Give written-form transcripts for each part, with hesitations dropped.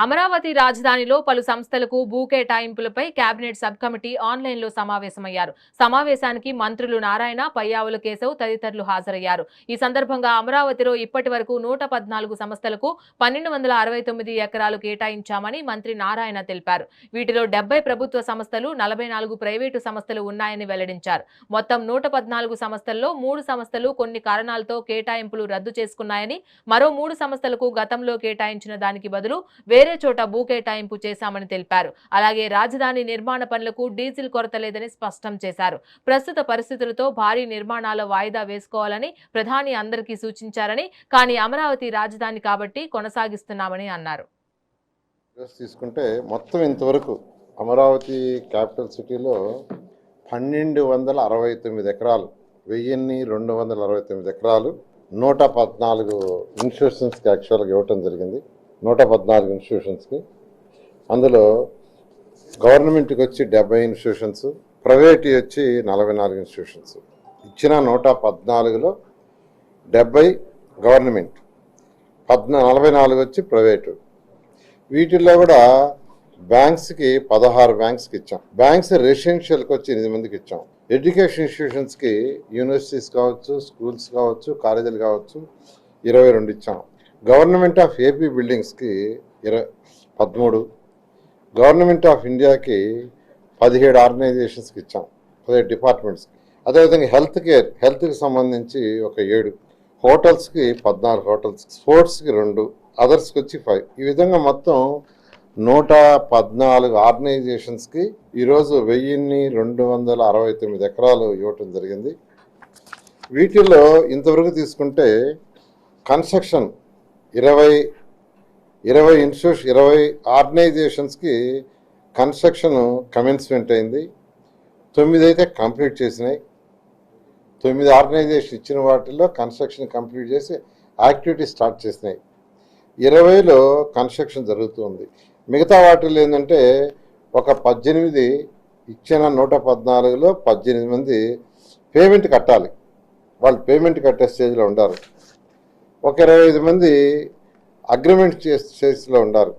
అమరావతి రాజధానిలో పలు సంస్థలకు భూ కేటాయింపులపై కేబినెట్ సబ్ కమిటీ ఆన్లైన్లో సమావేశమయ్యారు. సమావేశానికి మంత్రులు నారాయణ, పయ్యావుల కేశవ్ తదితరులు హాజరయ్యారు. ఈ సందర్భంగా అమరావతిలో ఇప్పటి వరకు 114 సంస్థలకు 1269 ఎకరాలు కేటాయించామని మంత్రి నారాయణ తెలిపారు. వీటిలో 70 ప్రభుత్వ సంస్థలు, 44 ప్రైవేటు సంస్థలు ఉన్నాయని వెల్లడించారు. మొత్తం 114 సంస్థల్లో 3 సంస్థలు కొన్ని కారణాలతో కేటాయింపులు రద్దు చేసుకున్నాయని, మరో 3 సంస్థలకు గతంలో కేటాయించిన దానికి బదులు వేరే చోట భూ కేటాయింపు చేశామని తెలిపారు. అలాగే రాజధాని నిర్మాణ పనులకు డీజిల్ కొరత లేదని స్పష్టం చేశారు. ప్రస్తుత పరిస్థితులతో భారీ నిర్మాణాల వాయిదా వేసుకోవాలని ప్రధాని అందరికీ సూచించారని, కానీ అమరావతి రాజధాని కాబట్టి కొనసాగిస్తున్నామని అన్నారు. తీసుకుంటే మొత్తం ఇంతవరకు అమరావతి క్యాపిటల్ సిటీలో 1269 ఎకరాలు, 1269 ఎకరాలు 114 ఇన్స్టిట్యూషన్స్కి యాక్చువల్గా ఇవ్వటం జరిగింది. 114 ఇన్స్టిట్యూషన్స్కి, అందులో గవర్నమెంట్కి వచ్చి 70 ఇన్స్టిట్యూషన్స్, ప్రైవేట్ వచ్చి 44 ఇన్స్టిట్యూషన్స్. ఇచ్చిన 114లో 70 గవర్నమెంట్, 44 వచ్చి ప్రైవేటు. వీటిల్లో కూడా బ్యాంక్స్కి 16 బ్యాంక్స్కి ఇచ్చాం. బ్యాంక్స్ రెసిడెన్షియల్కి వచ్చి 8 మందికి ఇచ్చాం. ఎడ్యుకేషన్ ఇన్స్టిట్యూషన్స్కి యూనివర్సిటీస్ కావచ్చు, స్కూల్స్ కావచ్చు, కాలేజీలు కావచ్చు 22 ఇచ్చాం. గవర్నమెంట్ ఆఫ్ ఏపీ బిల్డింగ్స్కి 13, గవర్నమెంట్ ఆఫ్ ఇండియాకి 17 ఆర్గనైజేషన్స్కి ఇచ్చాం, 17 డిపార్ట్మెంట్స్కి. అదేవిధంగా హెల్త్కి సంబంధించి ఒక 7, హోటల్స్కి 14 హోటల్స్, స్పోర్ట్స్కి 2, అదర్స్కి వచ్చి 5. ఈ విధంగా మొత్తం 114 ఆర్గనైజేషన్స్కి ఈరోజు 1269 ఎకరాలు ఇవ్వటం జరిగింది. వీటిల్లో ఇంతవరకు తీసుకుంటే కన్స్ట్రక్షన్ 20 ఆర్గనైజేషన్స్కి కన్స్ట్రక్షన్ కమెన్స్మెంట్ అయింది. 9 అయితే కంప్లీట్ చేసినాయి. 9 ఆర్గనైజేషన్ ఇచ్చిన వాటిల్లో కన్స్ట్రక్షన్ కంప్లీట్ చేసి యాక్టివిటీ స్టార్ట్ చేసినాయి. 20లో కన్స్ట్రక్షన్ జరుగుతుంది. మిగతా వాటిల్లో ఏంటంటే ఒక 18 ఇచ్చిన 114లో 18 మంది పేమెంట్ కట్టాలి. వాళ్ళు పేమెంట్ కట్టే స్టేజ్లో ఉండారు. ఒక 25 మంది అగ్రిమెంట్ స్టేజ్లో ఉండారు.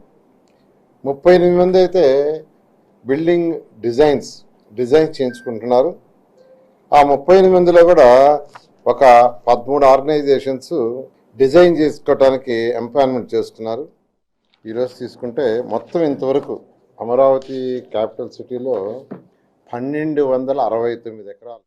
38 మంది అయితే బిల్డింగ్ డిజైన్స్ చేయించుకుంటున్నారు. ఆ 38 మందిలో కూడా ఒక 13 ఆర్గనైజేషన్స్ డిజైన్ చేసుకోవడానికి ఎంపానల్మెంట్ చేస్తున్నారు. ఈరోజు తీసుకుంటే మొత్తం ఇంతవరకు అమరావతి క్యాపిటల్ సిటీలో 1269 ఎకరాలు.